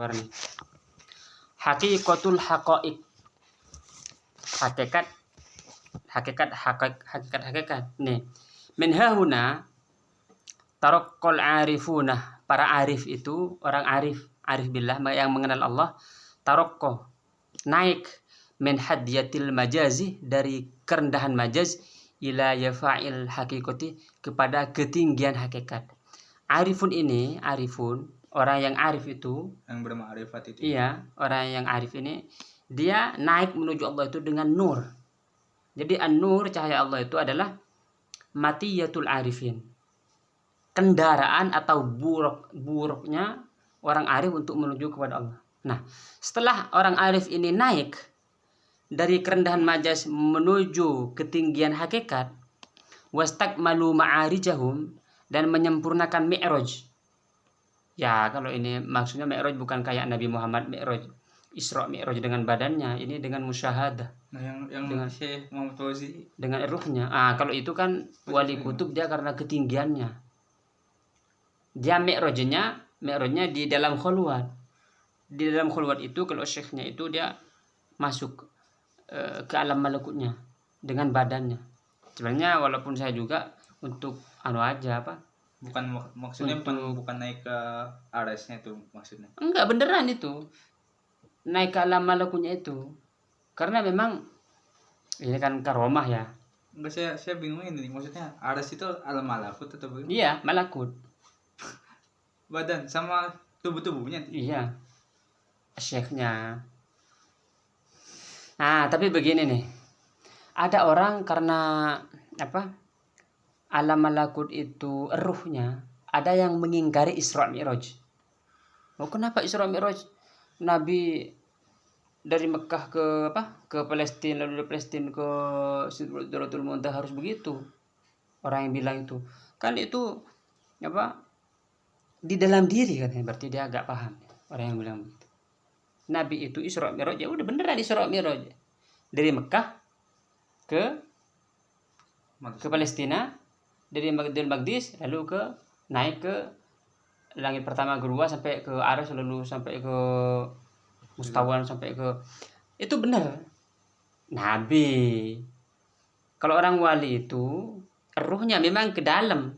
karena haqiqatul haqaiq, hakikat nih. Min hahuna taraqqal arifuna, para arif itu orang arif billah yang mengenal Allah, taraqqa naik, min hadiyatil majazi, dari kerendahan majaz, ila yafa'il haqiqati, kepada ketinggian hakikat. Arifun ini, orang yang arif itu, yang berma'rifat itu. Iya, orang yang arif ini dia naik menuju Allah itu dengan nur. Jadi an-nur, cahaya Allah itu adalah matiyatul arifin, kendaraan atau buruknya orang arif untuk menuju kepada Allah. Nah, setelah orang arif ini naik dari kerendahan majaz menuju ketinggian hakikat, wastakmalu ma'arijahum, dan menyempurnakan mi'raj. Ya, kalau ini maksudnya mi'raj bukan kayak Nabi Muhammad mi'raj Isra mi'raj dengan badannya, ini dengan musyahadah. Nah, yang dengan Syekh Muhammad Fauzi dengan ruhnya. Kalau itu kan wali kutub, dia karena ketinggiannya. Dia mi'rajnya di dalam khulwat. Di dalam khulwat itu kalau syekhnya itu dia masuk ke alam malakutnya dengan badannya. Sebenarnya walaupun saya juga untuk aja apa? Bukan maksudnya bukan naik ke arasnya itu maksudnya. Enggak, beneran itu. Naik ke alam malakutnya itu. Karena memang ini kan karomah ya. Enggak, saya bingung ini. Maksudnya aras itu alam malakut atau bagaimana? Iya, malakut. Badan sama tubuhnya. Iya. Syekhnya. Nah, tapi begini nih. Ada orang karena apa? Alam malakut itu ruhnya, ada yang mengingkari Isra Mi'raj. Kenapa Isra Mi'raj? Nabi dari Mekah ke Palestina, lalu dari Palestina ke Sidratul Muntaha harus begitu. Orang yang bilang itu kan itu di dalam diri katanya, berarti dia agak paham. Orang yang bilang begitu. Nabi itu Isra Mi'raj, ya udah beneran Isra Mi'raj. Dari Mekah ke Palestina, dari Baitul Maqdis lalu naik ke langit pertama kedua sampai ke Aras, lalu sampai ke Mustawan, sampai ke itu benar Nabi. Kalau orang wali itu ruhnya memang ke dalam.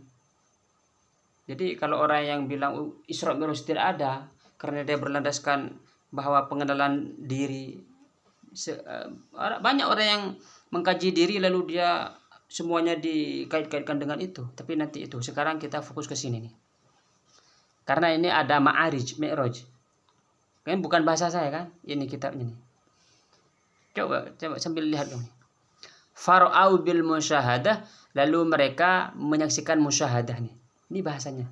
Jadi kalau orang yang bilang Isra Mi'raj tidak ada karena dia berlandaskan bahwa pengenalan diri, banyak orang yang mengkaji diri lalu dia semuanya dikait-kaitkan dengan itu. Tapi nanti itu, sekarang kita fokus ke sini nih. Karena ini ada ma'arij, mi'raj. Kan bukan bahasa saya kan? Ini kitabnya nih. Coba sambil lihat dong. Fara'au bil musyahadah, lalu mereka menyaksikan musyahadah nih. Ini bahasanya.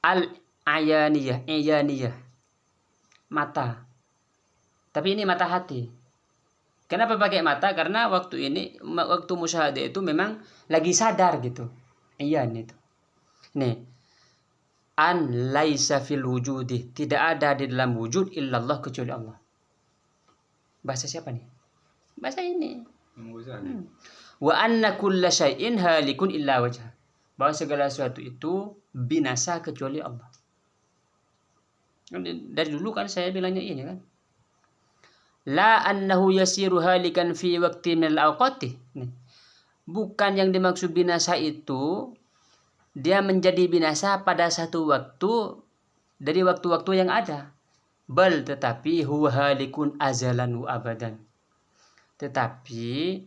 Al-ayaniyah, mata. Tapi ini mata hati. Kenapa pakai mata? Karena waktu musyahadah itu memang lagi sadar gitu. Iya nih itu. Nih. An laisa fil wujudi, tidak ada di dalam wujud illallah kecuali Allah. Bahasa siapa nih? Bahasa ini. Wa anna kulla syai'in halikun illa wajhah. Bahwa segala sesuatu itu binasa kecuali Allah. Dari dulu kan saya bilangnya ini kan. La annahu yasiru halikan fi waqti min al-awqati. Bukan yang dimaksud binasa itu dia menjadi binasa pada satu waktu dari waktu-waktu yang ada. Bal, tetapi huwa halikun azalan wa abadan. Tetapi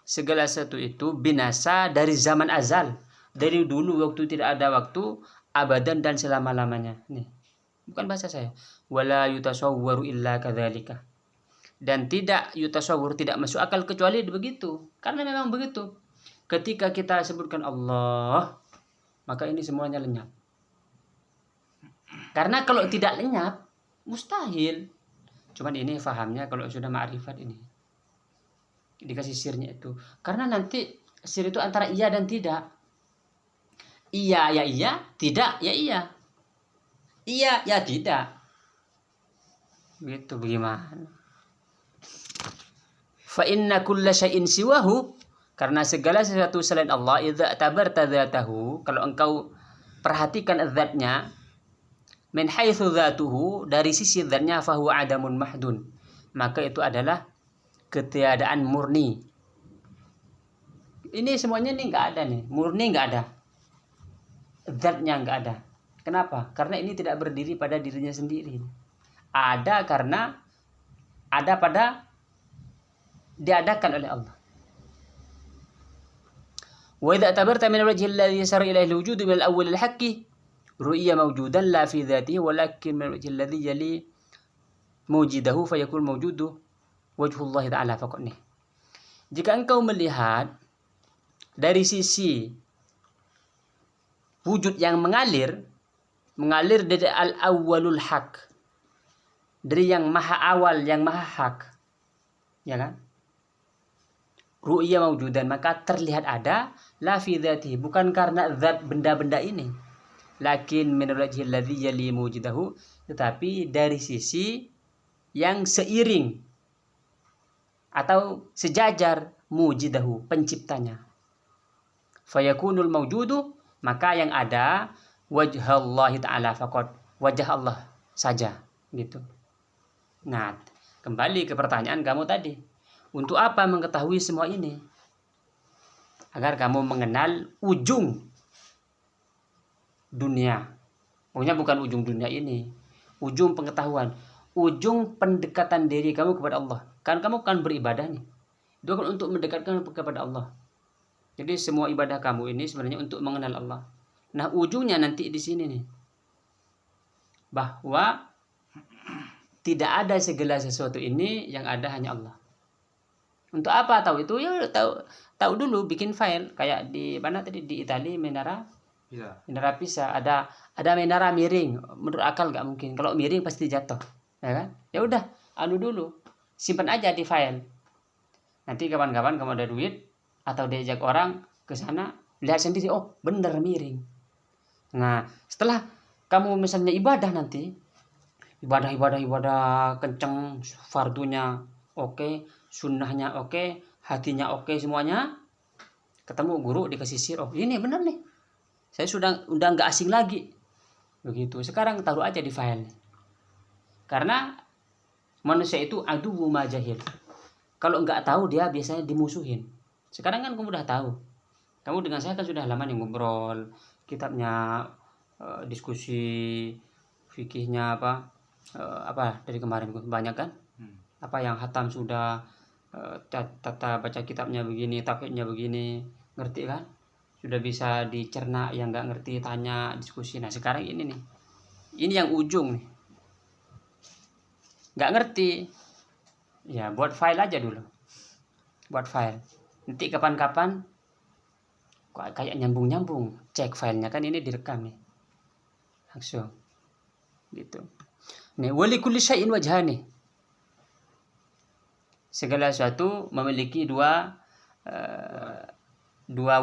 segala sesuatu itu binasa dari zaman azal, dari dulu waktu tidak ada waktu, abadan dan selama-lamanya. Nih. Bukan bahasa saya. Wala yutasawwaru illa kadzalika. Dan tidak yutasawwur, tidak masuk akal kecuali begitu. Karena memang begitu. Ketika kita sebutkan Allah, maka ini semuanya lenyap. Karena kalau tidak lenyap, mustahil. Cuman ini fahamnya kalau sudah ma'rifat ini. Dikasih sirnya itu. Karena nanti sir itu antara iya dan tidak. Iya ya iya, tidak ya iya. Iya ya tidak. Begitu bagaimana? Fa inna kulla syai'in siwahu, karena segala sesuatu selain Allah, idza tabarta dzatahu, kalau engkau perhatikan zatnya, min haitsu dzatuhu, dari sisi dzatnya, fahuwa adamun mahdun, maka itu adalah ketiadaan murni. Ini semuanya nih nggak ada nih, murni nggak ada, zatnya nggak ada. Kenapa? Karena ini tidak berdiri pada dirinya sendiri. Ada karena ada pada diadakan oleh Allah. Wa idza tabarta min al-wajhi alladhi yasara ilayhi al-wujud min al-awwal al-haqqi ru'ya mawjudan la fi dhatihi walakin min al-wajhi alladhi yali mawjidahu fayakun mawjudu wajhullah ta'ala faqat. Jika engkau melihat dari sisi wujud yang mengalir dari al-awwalul haq, dari yang maha awal, yang maha hak, ya kan? Ru'ya mawjudan, maka terlihat ada, la fi dzatihi, bukan karena zat benda-benda ini, lakin min al-wajhi alladhi yali mawjidahu, tetapi dari sisi yang seiring atau sejajar mujidahu, penciptanya. Fayakunul mawjudu, maka yang ada wajhallahi ta'ala faqat, wajah Allah saja, gitu. Nah, kembali ke pertanyaan kamu tadi, untuk apa mengetahui semua ini? Agar kamu mengenal ujung dunia. Pokoknya bukan ujung dunia ini, ujung pengetahuan, ujung pendekatan diri kamu kepada Allah. Kan kamu kan beribadah nih, itu kan untuk mendekatkan kepada Allah. Jadi semua ibadah kamu ini sebenarnya untuk mengenal Allah. Nah, ujungnya nanti di sini nih, bahwa tidak ada segala sesuatu ini, yang ada hanya Allah. Untuk apa tahu itu? Ya tahu dulu, bikin file kayak di mana tadi, di Italia, Menara Pisa. Ada menara miring, menurut akal nggak mungkin. Kalau miring pasti jatuh, ya kan? Ya udah, dulu, simpan aja di file. Nanti kapan-kapan kamu ada duit atau diajak orang ke sana, lihat sendiri, oh bener miring. Nah, setelah kamu misalnya ibadah nanti, ibadah kenceng, fardunya oke, sunnahnya oke, hatinya oke, semuanya, ketemu guru dikasih sir, oh ini bener nih, saya udah nggak asing lagi, begitu. Sekarang taruh aja di file, karena manusia itu aduwwu ma jahil. Kalau nggak tahu dia biasanya dimusuhin. Sekarang kan kamu udah tahu. Kamu dengan saya kan sudah lama nih ngobrol, kitabnya, diskusi fikihnya apa dari kemarin banyak kan? Apa yang hatam sudah, tata baca kitabnya begini, takribnya begini, ngerti kan? Sudah bisa dicerna, yang nggak ngerti tanya, diskusi. Nah sekarang ini nih, ini yang ujung nih, nggak ngerti, ya buat file aja dulu, buat file. Nanti kapan-kapan kok kayak nyambung, cek filenya, kan ini direkam nih, langsung gitu. Nih, wali kulli syai'in wajhani, segala sesuatu memiliki dua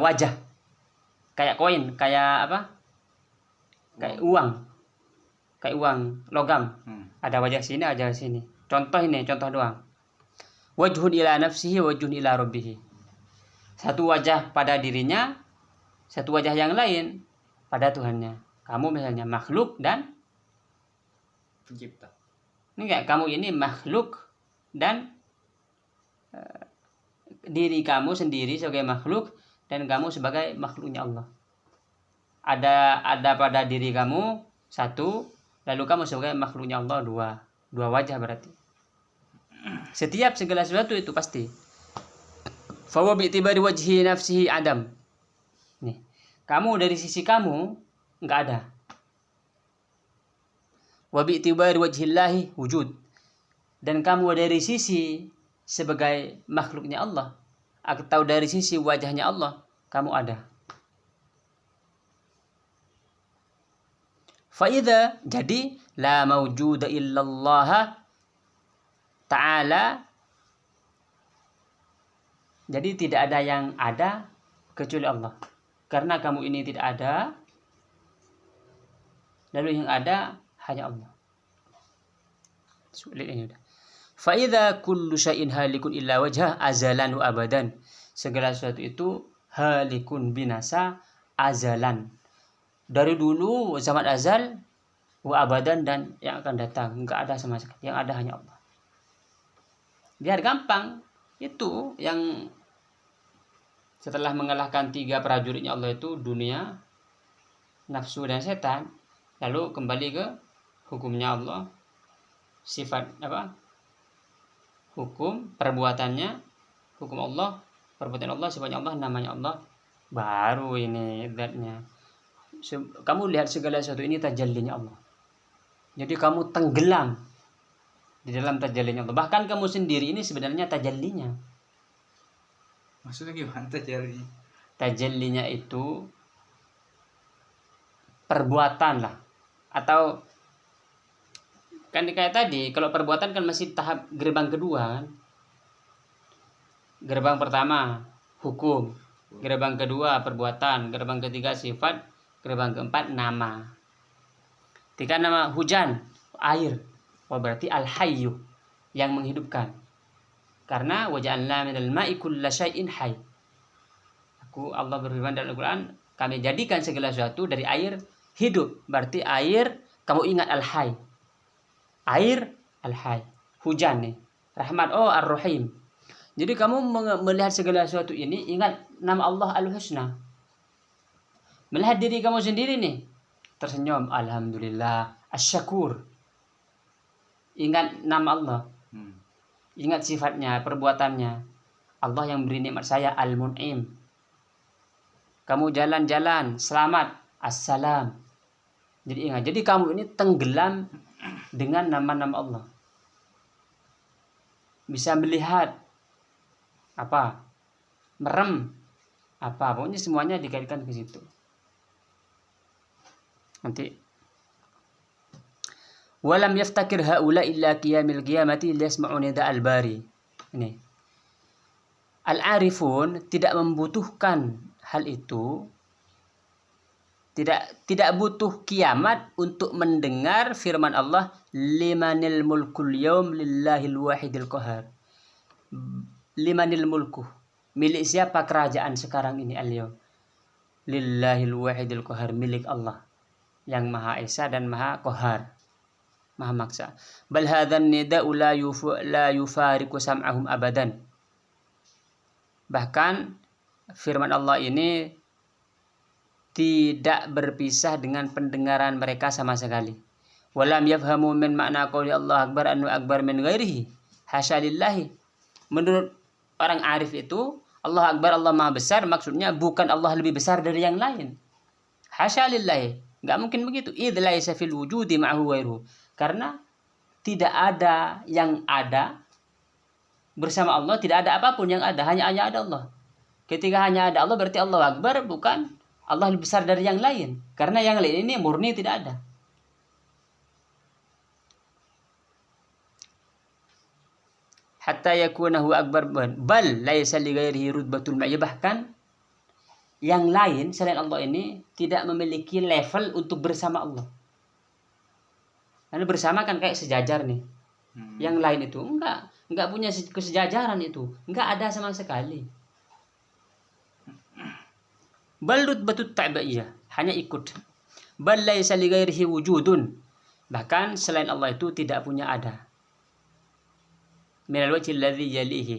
wajah, kayak koin, kayak apa, kayak uang logam, ada wajah sini, ada sini. Contoh doang. Wajhun ila nafsihi, wajhun ila rabbih. Satu wajah pada dirinya, satu wajah yang lain pada Tuhannya. Kamu misalnya makhluk dan pencipta. Enggak, kamu ini makhluk dan diri kamu sendiri sebagai makhluk, dan kamu sebagai makhluknya Allah. Ada pada diri kamu satu, lalu kamu sebagai makhluknya Allah dua wajah berarti. Setiap segala sesuatu itu pasti. Fawa bi'tibari wajhi nafsihi adam. Nih, kamu dari sisi kamu enggak ada. Wa bi'tibari wajhillahi wujud. Dan kamu dari sisi sebagai makhluknya Allah, atau dari sisi wajahnya Allah, kamu ada. Fa'idha, jadi la mawjuda illallah ta'ala, jadi tidak ada yang ada kecuali Allah. Karena kamu ini tidak ada, lalu yang ada hanya Allah. Sulit ini udah. Fa'idha kullu syai'in halikun illa wajhah azalan wa abadan. Segala sesuatu itu halikun, binasa, azalan. Dari dulu zaman azal wa abadan, dan yang akan datang. Enggak ada sama sekali. Yang ada hanya Allah. Biar gampang. Itu yang setelah mengalahkan 3 prajuritnya Allah itu, dunia, nafsu, dan setan, lalu kembali ke hukumnya Allah, sifat hukum perbuatannya, hukum Allah, perbuatan Allah, sifatnya Allah, namanya Allah, baru ini zatnya. Kamu lihat segala sesuatu ini tajallinya Allah. Jadi kamu tenggelam di dalam tajallinya Allah. Bahkan kamu sendiri ini sebenarnya tajallinya. Maksudnya gimana tajallinya? Tajallinya itu perbuatan lah, atau kan kayak tadi, kalau perbuatan kan masih tahap gerbang kedua kan. Gerbang pertama hukum, gerbang kedua perbuatan, gerbang ketiga sifat, gerbang keempat nama. Ketika nama hujan, air, berarti al-hayyu, yang menghidupkan. Karena waja'alna minal ma'i kulla syai'in hayy. Allah berfirman dalam Al-Qur'an, kami jadikan segala sesuatu dari air hidup. Berarti air, kamu ingat al-hayy. Air al-hayy. Hujan nih. Rahmat, ar-rahim. Jadi kamu melihat segala sesuatu ini, ingat nama Allah al-husna. Melihat diri kamu sendiri nih, tersenyum, alhamdulillah, asy-syakur. Ingat nama Allah. Ingat sifatnya, perbuatannya. Allah yang beri nikmat saya, al-mun'im. Kamu jalan-jalan, selamat, assalam. Jadi ingat, jadi kamu ini tenggelam dengan nama-nama Allah. Bisa melihat merem pokoknya semuanya dikaitkan ke situ. Nanti walam yaftakir haula illa qiyamil qiyamati liyasma'u nida al-bari. Ini al-arifun tidak membutuhkan hal itu, tidak butuh kiamat untuk mendengar firman Allah, limanil mulkul yaum lillahil wahidil qahar. Limanil mulku, milik siapa kerajaan sekarang ini, al-yaum lillahil wahidil qahar, milik Allah yang Maha Esa dan Maha Qahar, Maha Maksa. Bal hadzan nida'u la yufariqu sam'ahum abadan. Bahkan firman Allah ini tidak berpisah dengan pendengaran mereka sama sekali. Walam yafhamu min makna qouli Allah akbar annu akbar min ghairihi. Hasya lillahi. Menurut orang arif itu, Allah akbar, Allah Maha besar, maksudnya bukan Allah lebih besar dari yang lain. Hasya lillahi. Enggak mungkin begitu. Idz laisa fil wujudi ma'hu ghairuhu. Karena tidak ada yang ada bersama Allah, tidak ada apapun yang ada, hanya ada Allah. Ketika hanya ada Allah, berarti Allah akbar, bukan Allah lebih besar dari yang lain. Karena yang lain ini murni tidak ada. Hatta yakunahu akbar bal laisa li ghairihi rutbatul ma'iyah. Bahkan yang lain selain Allah ini tidak memiliki level untuk bersama Allah. Karena bersama kan kayak sejajar nih. Yang lain itu enggak punya kesejajaran itu, enggak ada sama sekali. Bal rutbatut tabi'iyah, hanya ikut. Bal laisa li ghairihi wujudun. Bahkan selain Allah itu tidak punya ada. Minal wajhil ladzi yalihi.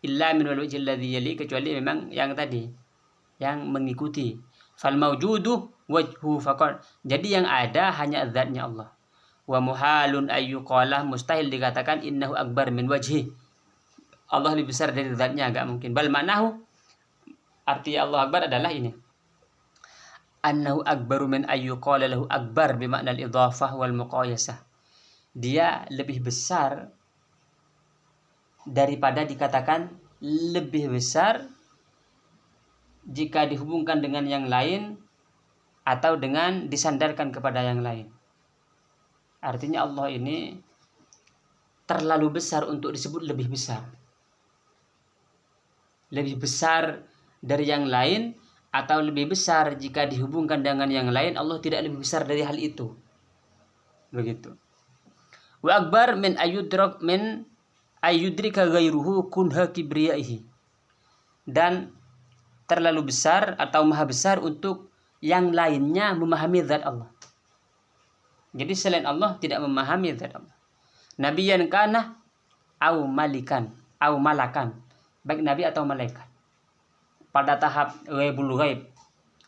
Illa minal wajhil ladzi yalihi, kecuali memang yang tadi, yang mengikuti. Fal mawjudu wajhu faqat. Jadi yang ada hanya zatnya Allah. Wa muhalun ayyuqalah, mustahil dikatakan innahu akbar min wajhi. Allah lebih besar dari zatnya, enggak mungkin. Bal ma'nahu, arti Allah akbar adalah ini. Annahu akbaru min ayyuqala lahu akbar bimakna al-idhafah wal muqayasah. Dia lebih besar daripada dikatakan lebih besar jika dihubungkan dengan yang lain atau dengan disandarkan kepada yang lain. Artinya Allah ini terlalu besar untuk disebut lebih besar. Lebih besar dari yang lain atau lebih besar jika dihubungkan dengan yang lain, Allah tidak lebih besar dari hal itu. Begitu. Wa akbar min ayyudrika ghairuhu kunha kibriyaihi. Dan terlalu besar atau maha besar untuk yang lainnya memahami zat Allah. Jadi selain Allah tidak memahami zat Allah. Nabiyan kana au malikan au malakan, baik nabi atau malaikat. Pada tahap ghaibul ghaib.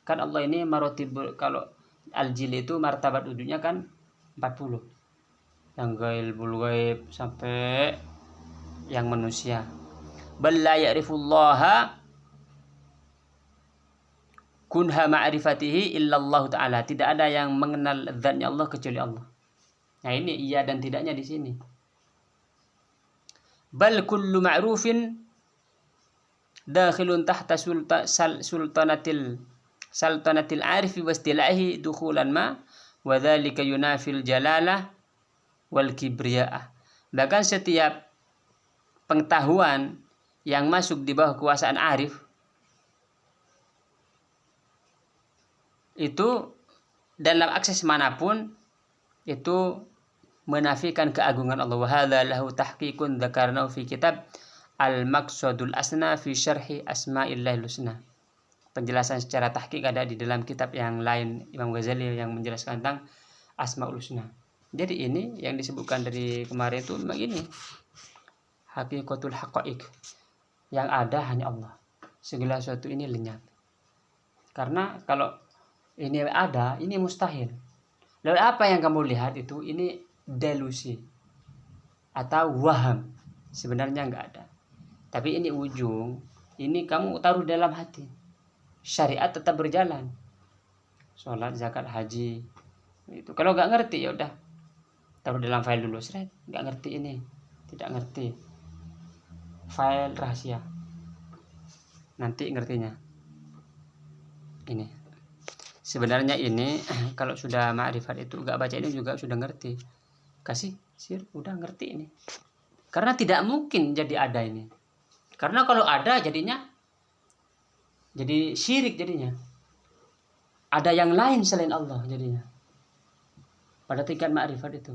Kan Allah ini marotib, kalau al-jil itu martabat wujudnya kan 40. Yang ghaibul ghaib sampai yang manusia. Bal la ya'rifullaha kunha ma'rifatihi illallah ta'ala. Tidak ada yang mengenal zatnya Allah kecuali Allah. Nah ini iya dan tidaknya di sini. Bal kullu ma'rufin dakhilun tahta sultanatil arifi wa istilahi dukhulan ma wa dhalika yunafil jalalah wal kibriya'ah. Bahkan setiap pengetahuan yang masuk di bawah kekuasaan arif itu dalam akses manapun itu menafikan keagungan Allah. Wa hadza lahu tahqiqun dzakarnahu fi kitab Al-Maqsadul Asna fi Syarhi Asma'illahil Husna. Penjelasan secara tahqiq ada di dalam kitab yang lain Imam Ghazali yang menjelaskan tentang Asmaul Husna. Jadi ini yang disebutkan dari kemarin itu memang ini haqiqatul haqaiq. Yang ada hanya Allah. Segala sesuatu ini lenyap. Karena kalau ini ada, ini mustahil. Lalu apa yang kamu lihat itu ini delusi atau waham. Sebenarnya enggak ada. Tapi ini ujung, ini kamu taruh dalam hati. Syariat tetap berjalan. Sholat, zakat, haji. Itu kalau enggak ngerti ya udah taruh dalam file dulu. Seret, enggak ngerti ini. Tidak ngerti. File rahasia. Nanti ngertinya. Ini. Sebenarnya ini kalau sudah ma'rifat itu enggak baca ini juga sudah ngerti. Kasih sir udah ngerti ini. Karena tidak mungkin jadi ada ini. Karena kalau ada jadinya jadi syirik jadinya. Ada yang lain selain Allah jadinya. Pada tingkat ma'rifat itu.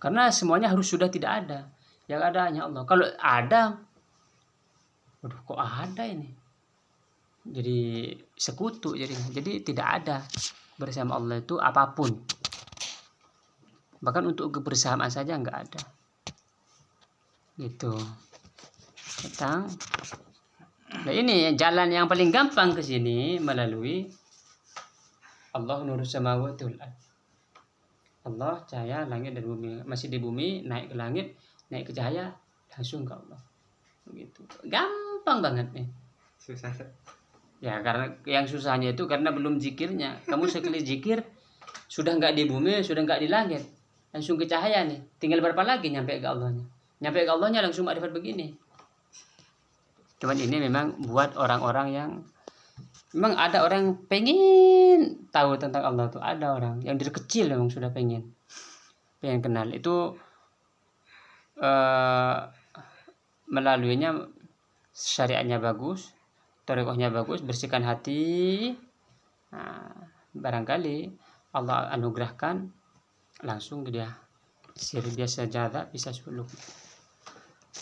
Karena semuanya harus sudah tidak ada. Yang ada hanya Allah. Kalau ada, waduh kok ada ini? Jadi sekutu jadinya. Jadi tidak ada bersama Allah itu apapun. Bahkan untuk kebersamaan saja enggak ada. Gitu. Tentang nah ini jalan yang paling gampang ke sini melalui Allah nurus samawati wal ardh. Allah cahaya langit dan bumi. Masih di bumi, naik ke langit, naik ke cahaya, langsung ke Allah. Begitu. Gampang banget nih. Susah. Ya karena yang susahnya itu karena belum zikirnya. Kamu sekali zikir sudah enggak di bumi, sudah enggak di langit, langsung ke cahaya nih. Tinggal berapa lagi nyampe ke Allahnya? Nyampe ke Allahnya langsung ma'rifat begini. Cuman ini memang buat orang-orang yang memang ada orang pengen tahu tentang Allah tuh, ada orang yang dari kecil memang sudah pengen kenal itu melaluinya syariatnya bagus, thariqahnya bagus, bersihkan hati. Nah, barangkali Allah anugerahkan langsung dia sir biasa jaza bisa suluk.